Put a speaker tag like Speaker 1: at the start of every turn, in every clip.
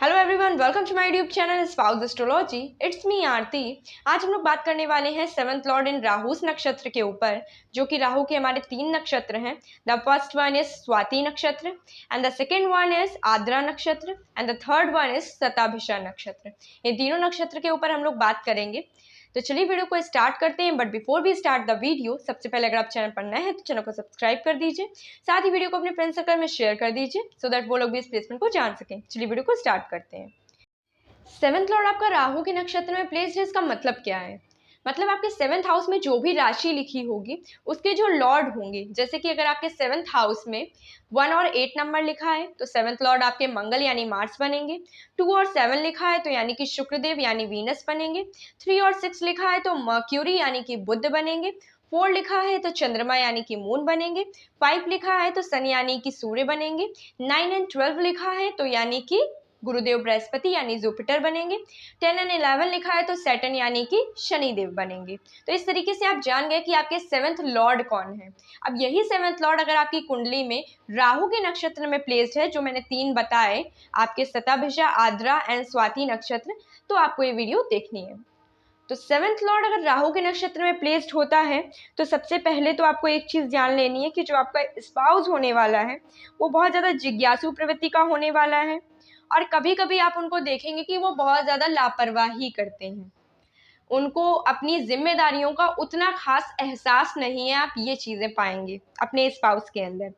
Speaker 1: Hello everyone, welcome to my YouTube channel spouse astrology. It's me Aarti. आज हम लोग बात करने वाले हैं सेवंथ लॉर्ड इन राहुस नक्षत्र के ऊपर, जो कि राहु के हमारे 3 नक्षत्र हैं। The first one is Swati nakshatra and the second one is Ardra nakshatra and the third one is Shatabhisha nakshatra. ये तीनों नक्षत्र के ऊपर हम लोग बात करेंगे। तो चलिए वीडियो को स्टार्ट करते हैं। But before we start the video, सबसे पहले अगर आप चैनल पर नए हैं तो चैनल को सब्सक्राइब कर दीजिए, साथ ही वीडियो को अपने फ्रेंड सर्कल में शेयर कर दीजिए सो दैट वो लोग भी इस प्लेसमेंट को जान सकें। चलिए वीडियो को स्टार्ट करते हैं। सेवंथ लॉर्ड आपका राहु के नक्षत्र में प्लेस्ड है। इसका मतलब क्या है? मतलब आपके सेवंथ हाउस में जो भी राशि लिखी होगी उसके जो लॉर्ड होंगे, जैसे कि अगर आपके सेवंथ हाउस में 1 और 8 नंबर लिखा है तो सेवंथ लॉर्ड आपके मंगल यानी मार्स बनेंगे। 2 और 7 लिखा है तो यानी कि शुक्रदेव यानी वीनस बनेंगे। 3 और 6 लिखा है तो मर्क्यूरी यानी कि बुध बनेंगे। 4 लिखा है तो चंद्रमा यानी कि मून बनेंगे। 5 लिखा है तो सन यानी कि सूर्य बनेंगे। 9 एंड 12 लिखा है तो यानी कि गुरुदेव बृहस्पति यानी जुपिटर बनेंगे। 10 एंड 11 लिखा है तो सैटर्न यानी कि शनिदेव बनेंगे। तो इस तरीके से आप जान गए कि आपके सेवंथ लॉर्ड कौन है। अब यही सेवंथ लॉर्ड अगर आपकी कुंडली में राहु के नक्षत्र में प्लेस्ड है, जो मैंने 3 बताए, आपके शताभिषा, आद्रा एंड स्वाति नक्षत्र, तो आपको ये वीडियो देखनी है। तो सेवंथ लॉर्ड अगर राहु के नक्षत्र में प्लेस्ड होता है तो सबसे पहले तो आपको एक चीज जान लेनी है कि जो आपका स्पाउस होने वाला है वो बहुत ज्यादा जिज्ञासु प्रवृत्ति का होने वाला है। और कभी कभी आप उनको देखेंगे कि वो बहुत ज़्यादा लापरवाही करते हैं। उनको अपनी जिम्मेदारियों का उतना खास एहसास नहीं है, आप ये चीज़ें पाएंगे अपने स्पाउस के अंदर।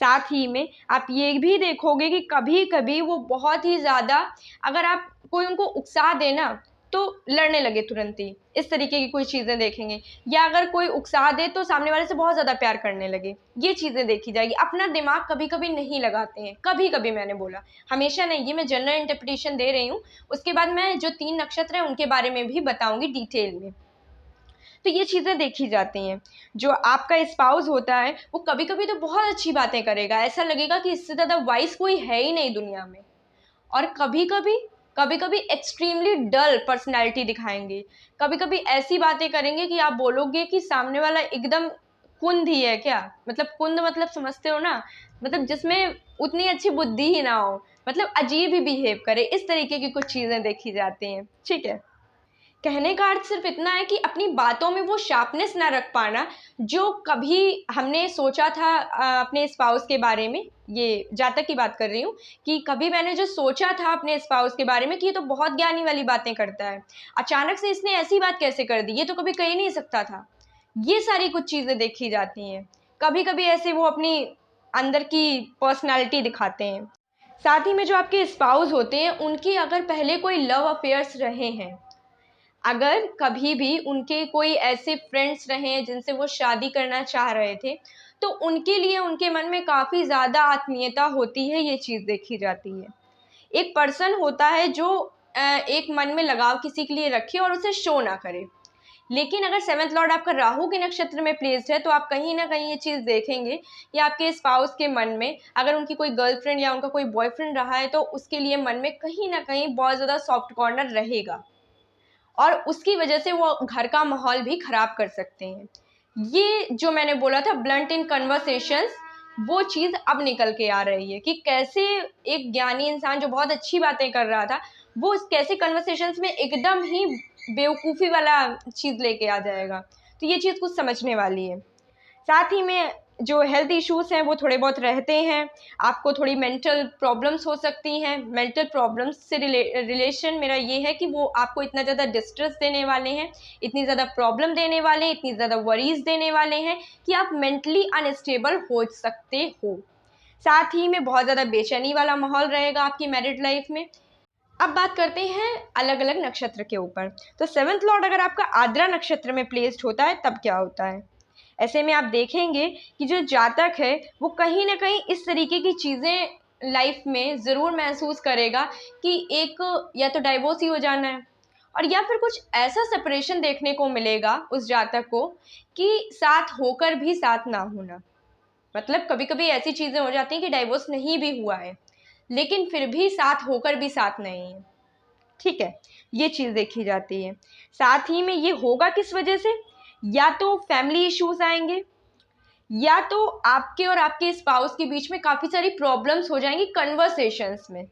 Speaker 1: साथ ही में आप ये भी देखोगे कि कभी कभी वो बहुत ही ज़्यादा, अगर आप कोई उनको उकसा देना तो लड़ने लगे तुरंत ही, इस तरीके की कोई चीज़ें देखेंगे। या अगर कोई उकसा दे तो सामने वाले से बहुत ज़्यादा प्यार करने लगे, ये चीज़ें देखी जाएगी। अपना दिमाग कभी कभी नहीं लगाते हैं, कभी कभी, मैंने बोला हमेशा नहीं, ये मैं जनरल इंटरप्रिटेशन दे रही हूँ। उसके बाद मैं जो 3 नक्षत्र हैं उनके बारे में भी बताऊंगी डिटेल में। तो ये चीज़ें देखी जाती हैं। जो आपका स्पाउस होता है वो कभी कभी तो बहुत अच्छी बातें करेगा, ऐसा लगेगा कि इससे ज़्यादा वाइस कोई है ही नहीं दुनिया में। और कभी कभी एक्सट्रीमली डल पर्सनैलिटी दिखाएंगे। कभी कभी ऐसी बातें करेंगे कि आप बोलोगे कि सामने वाला एकदम कुंद ही है क्या। मतलब कुंद मतलब समझते हो ना, मतलब जिसमें उतनी अच्छी बुद्धि ही ना हो, मतलब अजीब ही बिहेव करे। इस तरीके की कुछ चीज़ें देखी जाती हैं। ठीक है, कहने का अर्थ सिर्फ इतना है कि अपनी बातों में वो शार्पनेस ना रख पाना जो कभी हमने सोचा था अपने स्पाउस के बारे में। ये जातक की बात कर रही हूँ कि कभी मैंने जो सोचा था अपने स्पाउस के बारे में कि ये तो बहुत ज्ञानी वाली बातें करता है, अचानक से इसने ऐसी बात कैसे कर दी, ये तो कभी कह ही नहीं सकता था। ये सारी कुछ चीज़ें देखी जाती हैं। कभी कभी ऐसे वो अपनी अंदर की पर्सनैलिटी दिखाते हैं। साथ ही में जो आपके स्पाउस होते हैं उनकी अगर पहले कोई लव अफेयर्स रहे हैं, अगर कभी भी उनके कोई ऐसे फ्रेंड्स रहे हैं जिनसे वो शादी करना चाह रहे थे, तो उनके लिए उनके मन में काफ़ी ज़्यादा आत्मीयता होती है, ये चीज़ देखी जाती है। एक पर्सन होता है जो एक मन में लगाव किसी के लिए रखे और उसे शो ना करे। लेकिन अगर सेवंथ लॉर्ड आपका राहु के नक्षत्र में प्लेस्ड है तो आप कहीं ना कहीं ये चीज़ देखेंगे कि आपके स्पाउस के मन में अगर उनकी कोई गर्लफ्रेंड या उनका कोई बॉयफ्रेंड रहा है तो उसके लिए मन में कहीं ना कहीं बहुत ज़्यादा सॉफ्ट कॉर्नर रहेगा और उसकी वजह से वो घर का माहौल भी खराब कर सकते हैं। ये जो मैंने बोला था ब्लंट इन कन्वर्सेशंस, वो चीज़ अब निकल के आ रही है कि कैसे एक ज्ञानी इंसान जो बहुत अच्छी बातें कर रहा था वो कैसे कन्वर्सेशंस में एकदम ही बेवकूफ़ी वाला चीज़ लेके आ जाएगा। तो ये चीज़ कुछ समझने वाली है। साथ ही में जो हेल्थ इश्यूज हैं वो थोड़े बहुत रहते हैं। आपको थोड़ी मेंटल प्रॉब्लम्स हो सकती हैं। मेंटल प्रॉब्लम्स से रिलेशन मेरा ये है कि वो आपको इतना ज़्यादा डिस्ट्रेस देने वाले हैं, इतनी ज़्यादा प्रॉब्लम देने वाले हैं, इतनी ज़्यादा वरीज देने वाले हैं कि आप मेंटली अनस्टेबल हो सकते हो। साथ ही में बहुत ज़्यादा बेचैनी वाला माहौल रहेगा आपकी मैरिड लाइफ में। अब बात करते हैं अलग अलग नक्षत्र के ऊपर। तो सेवंथ लॉर्ड अगर आपका आद्रा नक्षत्र में प्लेस्ड होता है तब क्या होता है? ऐसे में आप देखेंगे कि जो जातक है वो कहीं ना कहीं इस तरीके की चीज़ें लाइफ में ज़रूर महसूस करेगा कि एक या तो डाइवोर्स ही हो जाना है और या फिर कुछ ऐसा सेपरेशन देखने को मिलेगा उस जातक को कि साथ होकर भी साथ ना होना। मतलब कभी कभी ऐसी चीज़ें हो जाती हैं कि डाइवोर्स नहीं भी हुआ है लेकिन फिर भी साथ होकर भी साथ नहीं है। ठीक है, ये चीज़ देखी जाती है। साथ ही में ये होगा किस वजह से? या तो फैमिली इश्यूज आएंगे या तो आपके और आपके स्पाउस के बीच में काफ़ी सारी प्रॉब्लम्स हो जाएंगी कन्वर्सेशंस में।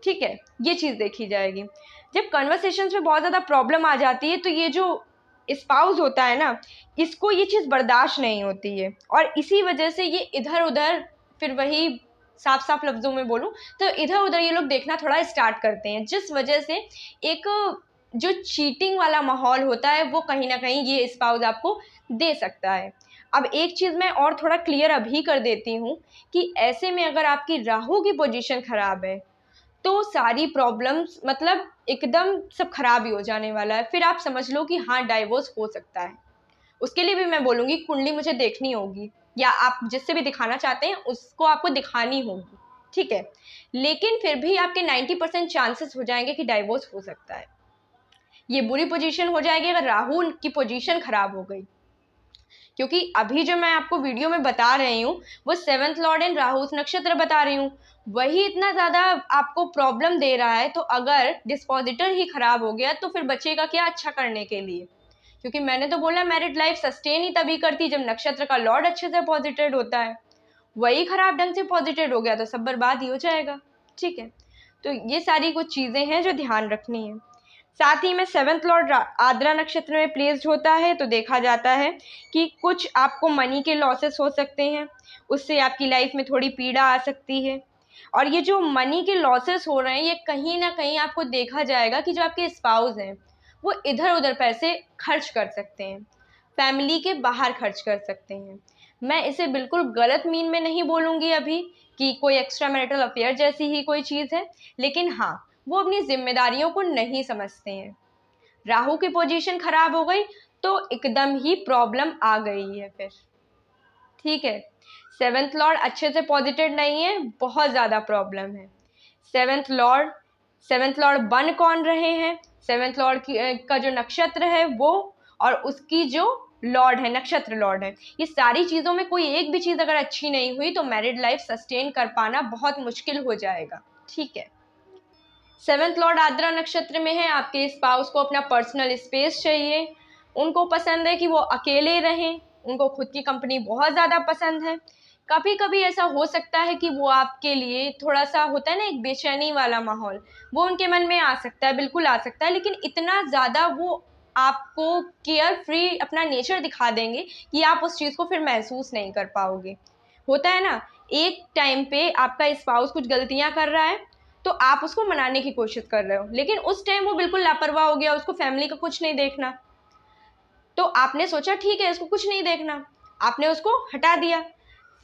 Speaker 1: ठीक है, ये चीज़ देखी जाएगी। जब कन्वर्सेशंस में बहुत ज़्यादा प्रॉब्लम आ जाती है तो ये जो स्पाउस होता है ना, इसको ये चीज़ बर्दाश्त नहीं होती है और इसी वजह से ये इधर उधर, फिर वही साफ साफ लफ्ज़ों में बोलूँ तो इधर उधर ये लोग देखना थोड़ा स्टार्ट करते हैं, जिस वजह से एक जो चीटिंग वाला माहौल होता है वो कहीं ना कहीं ये स्पाउस आपको दे सकता है। अब एक चीज़ मैं और थोड़ा क्लियर अभी कर देती हूँ कि ऐसे में अगर आपकी राहु की पोजीशन ख़राब है तो सारी प्रॉब्लम्स मतलब एकदम सब खराब ही हो जाने वाला है। फिर आप समझ लो कि हाँ डाइवोर्स हो सकता है। उसके लिए भी मैं बोलूँगी कुंडली मुझे देखनी होगी या आप जिससे भी दिखाना चाहते हैं उसको आपको दिखानी होगी, ठीक है। लेकिन फिर भी आपके 90% चांसेस हो जाएंगे कि डाइवोर्स हो सकता है। ये बुरी पोजीशन हो जाएगी अगर राहु की पोजीशन खराब हो गई, क्योंकि अभी जो मैं आपको वीडियो में बता रही हूँ वो 7th लॉर्ड एंड राहु नक्षत्र बता रही हूँ, वही इतना ज़्यादा आपको प्रॉब्लम दे रहा है। तो अगर डिस्पोजिटर ही खराब हो गया तो फिर बचेगा क्या अच्छा करने के लिए? क्योंकि मैंने तो बोला मैरिड लाइफ सस्टेन ही तभी करती जब नक्षत्र का लॉर्ड अच्छे से पॉजिटेड होता है। वही खराब ढंग से पॉजिटेड हो गया तो सब बर्बाद ही हो जाएगा, ठीक है। तो ये सारी कुछ चीज़ें हैं जो ध्यान रखनी है। साथ ही में 7th लॉर्ड आद्रा नक्षत्र में प्लेस्ड होता है तो देखा जाता है कि कुछ आपको मनी के लॉसेस हो सकते हैं, उससे आपकी लाइफ में थोड़ी पीड़ा आ सकती है। और ये जो मनी के लॉसेस हो रहे हैं ये कहीं ना कहीं आपको देखा जाएगा कि जो आपके स्पाउस हैं वो इधर उधर पैसे खर्च कर सकते हैं, फैमिली के बाहर खर्च कर सकते हैं। मैं इसे बिल्कुल गलत मीन में नहीं बोलूँगी अभी कि कोई एक्स्ट्रा मैरिटल अफेयर जैसी ही कोई चीज़ है, लेकिन हाँ वो अपनी जिम्मेदारियों को नहीं समझते हैं। राहु की पोजीशन खराब हो गई तो एकदम ही प्रॉब्लम आ गई है फिर, ठीक है। 7th लॉर्ड अच्छे से पॉजिटिव नहीं है, बहुत ज़्यादा प्रॉब्लम है। 7th लॉर्ड बन कौन रहे हैं? 7th लॉर्ड का जो नक्षत्र है वो, और उसकी जो लॉर्ड है नक्षत्र लॉर्ड है, ये सारी चीज़ों में कोई एक भी चीज़ अगर अच्छी नहीं हुई तो मैरिड लाइफ सस्टेन कर पाना बहुत मुश्किल हो जाएगा, ठीक है। 7th लॉर्ड आद्रा नक्षत्र में है, आपके स्पाउस को अपना पर्सनल स्पेस चाहिए, उनको पसंद है कि वो अकेले रहें, उनको खुद की कंपनी बहुत ज़्यादा पसंद है। कभी कभी ऐसा हो सकता है कि वो आपके लिए थोड़ा सा होता है ना एक बेचैनी वाला माहौल, वो उनके मन में आ सकता है, बिल्कुल आ सकता है, लेकिन इतना ज़्यादा वो आपको केयर फ्री अपना नेचर दिखा देंगे कि आप उस चीज़ को फिर महसूस नहीं कर पाओगे। होता है ना, एक टाइम पे आपका स्पाउस कुछ गलतियां कर रहा है तो आप उसको मनाने की कोशिश कर रहे हो, लेकिन उस टाइम वो बिल्कुल लापरवाह हो गया, उसको फैमिली का कुछ नहीं देखना, तो आपने सोचा ठीक है इसको कुछ नहीं देखना, आपने उसको हटा दिया।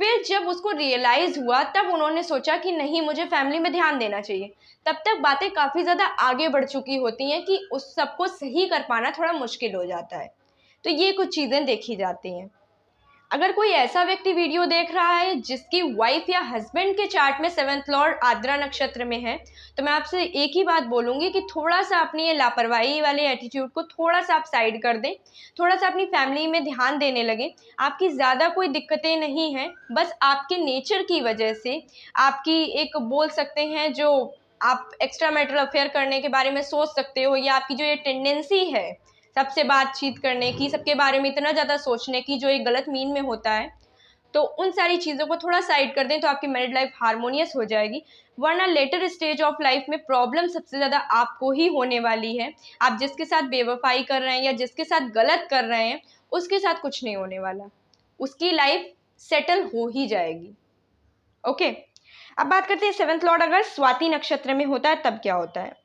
Speaker 1: फिर जब उसको रियलाइज हुआ तब उन्होंने सोचा कि नहीं मुझे फैमिली में ध्यान देना चाहिए, तब तक बातें काफ़ी ज़्यादा आगे बढ़ चुकी होती हैं कि उस सबको सही कर पाना थोड़ा मुश्किल हो जाता है। तो ये कुछ चीज़ें देखी जाती हैं। अगर कोई ऐसा व्यक्ति वीडियो देख रहा है जिसकी वाइफ या हस्बैंड के चार्ट में 7th लॉर्ड आद्रा नक्षत्र में है, तो मैं आपसे एक ही बात बोलूँगी कि थोड़ा सा अपनी ये लापरवाही वाले एटीट्यूड को थोड़ा सा आप साइड कर दें, थोड़ा सा अपनी फैमिली में ध्यान देने लगें। आपकी ज़्यादा कोई दिक्कतें नहीं हैं, बस आपके नेचर की वजह से आपकी एक बोल सकते हैं जो आप एक्स्ट्रा मैरिटल अफेयर करने के बारे में सोच सकते हो, या आपकी जो ये टेंडेंसी है सबसे बातचीत करने की, सबके बारे में इतना ज़्यादा सोचने की, जो एक गलत मीन में होता है, तो उन सारी चीज़ों को थोड़ा साइड कर दें तो आपकी मैरिड लाइफ हारमोनियस हो जाएगी। वरना लेटर स्टेज ऑफ लाइफ में प्रॉब्लम सबसे ज़्यादा आपको ही होने वाली है। आप जिसके साथ बेवफाई कर रहे हैं या जिसके साथ गलत कर रहे हैं उसके साथ कुछ नहीं होने वाला, उसकी लाइफ सेटल हो ही जाएगी। ओके, अब बात करते हैं 7th लॉर्ड अगर स्वाति नक्षत्र में होता है तब क्या होता है।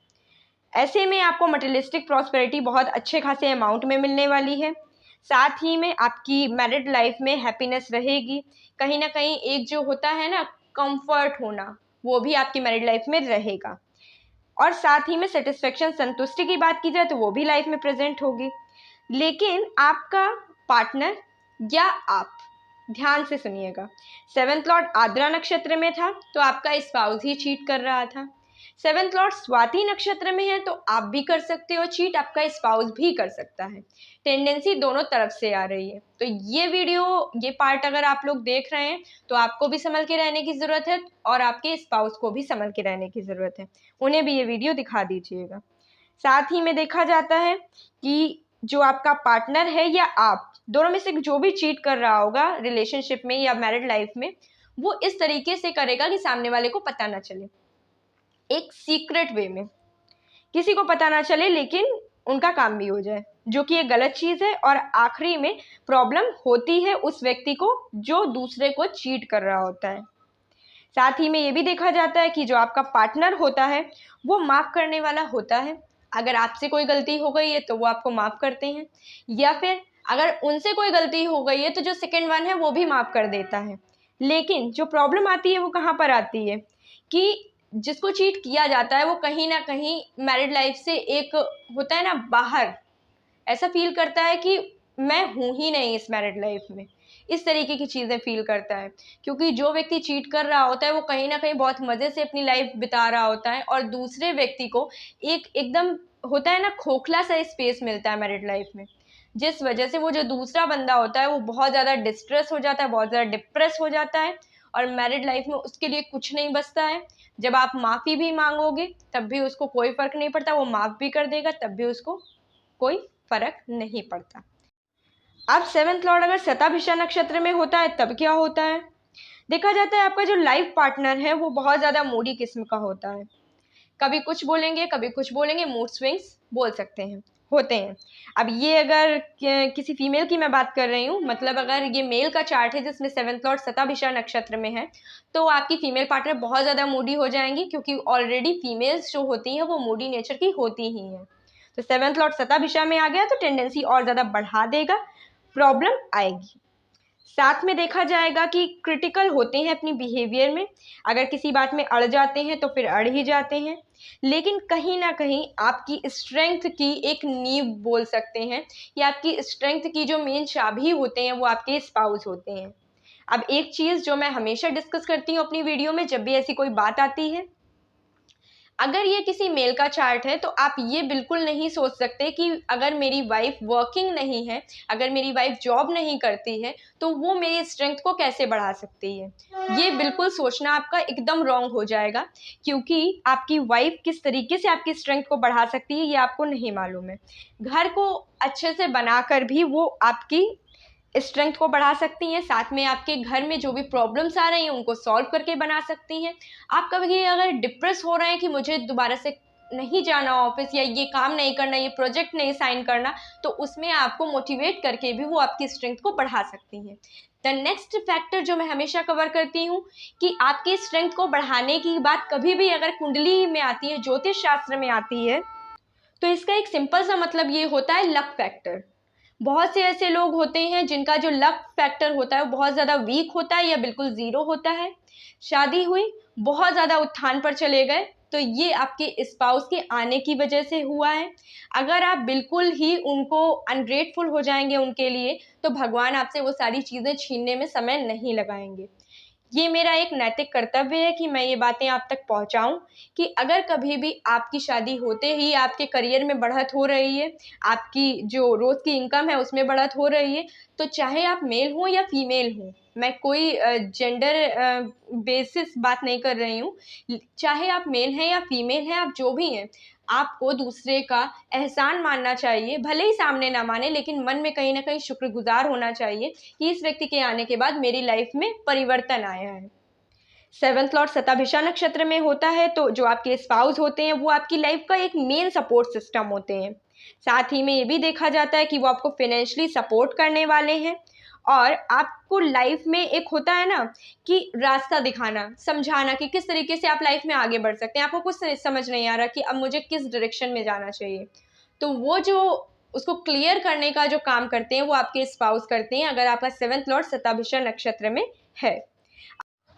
Speaker 1: ऐसे में आपको मटेरियलिस्टिक प्रॉस्पेरिटी बहुत अच्छे खासे अमाउंट में मिलने वाली है, साथ ही में आपकी मैरिड लाइफ में हैप्पीनेस रहेगी। कहीं ना कहीं एक जो होता है ना कंफर्ट होना, वो भी आपकी मैरिड लाइफ में रहेगा। और साथ ही में सेटिस्फेक्शन, संतुष्टि की बात की जाए तो वो भी लाइफ में प्रेजेंट होगी। लेकिन आपका पार्टनर या आप, ध्यान से सुनिएगा, 7th लॉर्ड आद्रा नक्षत्र में था तो आपका स्पाउस ही चीट कर रहा था। 7th लॉर्ड स्वाति नक्षत्र में है तो आप भी कर सकते हो चीट, आपका स्पाउस भी कर सकता है। टेंडेंसी दोनों तरफ से आ रही है। तो ये वीडियो, ये पार्ट अगर आप लोग देख रहे हैं तो आपको भी संभल के रहने की ज़रूरत है और आपके स्पाउस को भी संभल के रहने की ज़रूरत है, उन्हें भी ये वीडियो दिखा दीजिएगा। साथ ही में देखा जाता है कि जो आपका पार्टनर है या आप दोनों में से जो भी चीट कर रहा होगा रिलेशनशिप में या मैरिड लाइफ में, वो इस तरीके से करेगा कि सामने वाले को पता ना चले। एक सीक्रेट वे में, किसी को पता ना चले लेकिन उनका काम भी हो जाए, जो कि एक गलत चीज़ है। और आखिरी में प्रॉब्लम होती है उस व्यक्ति को जो दूसरे को चीट कर रहा होता है। साथ ही में ये भी देखा जाता है कि जो आपका पार्टनर होता है वो माफ़ करने वाला होता है। अगर आपसे कोई गलती हो गई है तो वो आपको माफ़ करते हैं, या फिर अगर उनसे कोई गलती हो गई है तो जो सेकंड वन है वो भी माफ़ कर देता है। लेकिन जो प्रॉब्लम आती है वो कहाँ पर आती है कि जिसको चीट किया जाता है वो कहीं ना कहीं मैरिड लाइफ से एक होता है ना बाहर, ऐसा फील करता है कि मैं हूँ ही नहीं इस मैरिड लाइफ में, इस तरीके की चीज़ें फील करता है। क्योंकि जो व्यक्ति चीट कर रहा होता है वो कहीं ना कहीं बहुत मज़े से अपनी लाइफ बिता रहा होता है और दूसरे व्यक्ति को एक एकदम होता है ना खोखला सा स्पेस मिलता है मैरिड लाइफ में, जिस वजह से वो जो दूसरा बंदा होता है वो बहुत ज़्यादा डिस्ट्रेस हो जाता है, बहुत ज़्यादा डिप्रेस हो जाता है और मैरिड लाइफ में उसके लिए कुछ नहीं बचता है। जब आप माफ़ी भी मांगोगे तब भी उसको कोई फ़र्क नहीं पड़ता, वो माफ़ भी कर देगा तब भी उसको कोई फर्क नहीं पड़ता। अब सेवंथ लॉर्ड अगर शताभिषा नक्षत्र में होता है तब क्या होता है? देखा जाता है आपका जो लाइफ पार्टनर है वो बहुत ज़्यादा मूडी किस्म का होता है। कभी कुछ बोलेंगे कभी कुछ बोलेंगे, मूड स्विंग्स बोल सकते हैं, होते हैं। अब ये अगर किसी फीमेल की मैं बात कर रही हूँ, मतलब अगर ये मेल का चार्ट है जिसमें सेवंथ लॉर्ड शताभिषा नक्षत्र में है, तो आपकी फीमेल पार्टनर बहुत ज़्यादा मूडी हो जाएंगी, क्योंकि ऑलरेडी फीमेल्स जो होती हैं वो मूडी नेचर की होती ही हैं। तो सेवंथ लॉर्ड शताभिषा में आ गया तो टेंडेंसी और ज़्यादा बढ़ा देगा, प्रॉब्लम आएगी। साथ में देखा जाएगा कि क्रिटिकल होते हैं अपनी बिहेवियर में, अगर किसी बात में अड़ जाते हैं तो फिर अड़ ही जाते हैं। लेकिन कहीं ना कहीं आपकी स्ट्रेंथ की एक नींव बोल सकते हैं, या आपकी स्ट्रेंथ की जो मेन चाबी होते हैं वो आपके स्पाउस होते हैं। अब एक चीज़ जो मैं हमेशा डिस्कस करती हूँ अपनी वीडियो में जब भी ऐसी कोई बात आती है, अगर ये किसी मेल का चार्ट है तो आप ये बिल्कुल नहीं सोच सकते कि अगर मेरी वाइफ वर्किंग नहीं है, अगर मेरी वाइफ जॉब नहीं करती है तो वो मेरी स्ट्रेंथ को कैसे बढ़ा सकती है। ये बिल्कुल सोचना आपका एकदम रॉन्ग हो जाएगा, क्योंकि आपकी वाइफ किस तरीके से आपकी स्ट्रेंथ को बढ़ा सकती है ये आपको नहीं मालूम है। घर को अच्छे से बनाकर भी वो आपकी स्ट्रेंथ को बढ़ा सकती हैं, साथ में आपके घर में जो भी प्रॉब्लम्स आ रही हैं उनको सॉल्व करके बना सकती हैं। आप कभी अगर डिप्रेस हो रहे हैं कि मुझे दोबारा से नहीं जाना ऑफिस, या ये काम नहीं करना, ये प्रोजेक्ट नहीं साइन करना, तो उसमें आपको मोटिवेट करके भी वो आपकी स्ट्रेंथ को बढ़ा सकती हैं। द नेक्स्ट फैक्टर जो मैं हमेशा कवर करती हूँ कि आपकी स्ट्रेंथ को बढ़ाने की बात कभी भी अगर कुंडली में आती है, ज्योतिष शास्त्र में आती है, तो इसका एक सिंपल सा मतलब ये होता है लक फैक्टर। बहुत से ऐसे लोग होते हैं जिनका जो लक फैक्टर होता है वो बहुत ज़्यादा वीक होता है या बिल्कुल ज़ीरो होता है। शादी हुई, बहुत ज़्यादा उत्थान पर चले गए, तो ये आपके स्पाउस के आने की वजह से हुआ है। अगर आप बिल्कुल ही उनको अनग्रेटफुल हो जाएंगे उनके लिए, तो भगवान आपसे वो सारी चीज़ें छीनने में समय नहीं लगाएंगे। ये मेरा एक नैतिक कर्तव्य है कि मैं ये बातें आप तक पहुंचाऊं कि अगर कभी भी आपकी शादी होते ही आपके करियर में बढ़त हो रही है, आपकी जो रोज़ की इनकम है उसमें बढ़त हो रही है, तो चाहे आप मेल हो या फीमेल हो, मैं कोई जेंडर बेसिस बात नहीं कर रही हूँ, चाहे आप मेल हैं या फीमेल हैं, आप जो भी हैं, आपको दूसरे का एहसान मानना चाहिए। भले ही सामने ना माने, लेकिन मन में कहीं ना कहीं शुक्रगुजार होना चाहिए कि इस व्यक्ति के आने के बाद मेरी लाइफ में परिवर्तन आया है। सेवंथ लॉर्ड शताभिषा नक्षत्र में होता है तो जो आपके स्पाउस होते हैं वो आपकी लाइफ का एक मेन सपोर्ट सिस्टम होते हैं। साथ ही में ये भी देखा जाता है कि वो आपको फाइनेंशियली सपोर्ट करने वाले हैं, और आपको लाइफ में एक होता है ना कि रास्ता दिखाना, समझाना कि किस तरीके से आप लाइफ में आगे बढ़ सकते हैं। आपको कुछ समझ नहीं आ रहा कि अब मुझे किस डायरेक्शन में जाना चाहिए, तो वो जो उसको क्लियर करने का जो काम करते हैं वो आपके स्पाउस करते हैं, अगर आपका सेवंथ लॉर्ड शताभिषा नक्षत्र में है।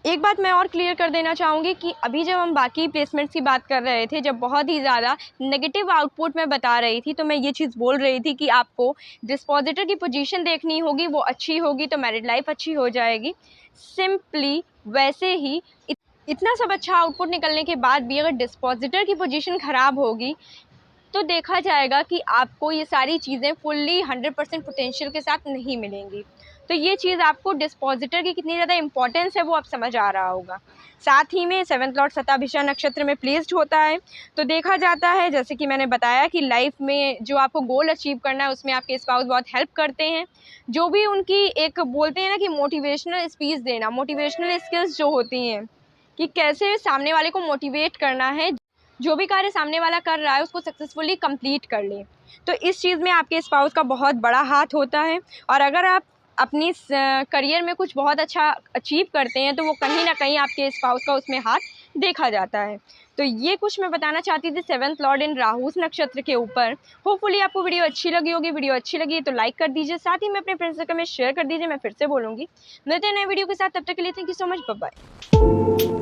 Speaker 1: एक बात मैं और क्लियर कर देना चाहूँगी कि अभी जब हम बाकी प्लेसमेंट्स की बात कर रहे थे, जब बहुत ही ज़्यादा नेगेटिव आउटपुट मैं बता रही थी, तो मैं ये चीज़ बोल रही थी कि आपको डिस्पोजिटर की पोजीशन देखनी होगी, वो अच्छी होगी तो मैरिड लाइफ अच्छी हो जाएगी। सिंपली वैसे ही इतना सब अच्छा आउटपुट निकलने के बाद भी अगर डिस्पोजिटर की पोजीशन ख़राब होगी तो देखा जाएगा कि आपको ये सारी चीज़ें फुल्ली 100% पोटेंशियल के साथ नहीं मिलेंगी। तो ये चीज़ आपको डिस्पोजिटर की कितनी ज़्यादा इंपॉर्टेंस है वो अब समझ आ रहा होगा। साथ ही में सेवंथ लॉर्ड शताभिषा नक्षत्र में प्लेस्ड होता है तो देखा जाता है, जैसे कि मैंने बताया, कि लाइफ में जो आपको गोल अचीव करना है उसमें आपके स्पाउस बहुत हेल्प करते हैं। जो भी उनकी एक बोलते हैं ना कि मोटिवेशनल स्पीच देना, मोटिवेशनल स्किल्स जो होती हैं कि कैसे सामने वाले को मोटिवेट करना है, जो भी कार्य सामने वाला कर रहा है उसको सक्सेसफुली कंप्लीट कर ले। तो इस चीज़ में आपके स्पाउस का बहुत बड़ा हाथ होता है। और अगर आप अपनी करियर में कुछ बहुत अच्छा अचीव करते हैं तो वो कहीं ना कहीं आपके स्पाउस का उसमें हाथ देखा जाता है। तो ये कुछ मैं बताना चाहती थी 7th लॉर्ड इन राहुस नक्षत्र के ऊपर। होपफुली आपको वीडियो अच्छी लगी होगी। वीडियो अच्छी लगी तो लाइक कर दीजिए, साथ ही में अपने फ्रेंड्स सर्कल में शेयर कर दीजिए। मैं फिर से बोलूँगी, मिलते हैं नए वीडियो के साथ, तब तक के लिए thank you so much, bye bye.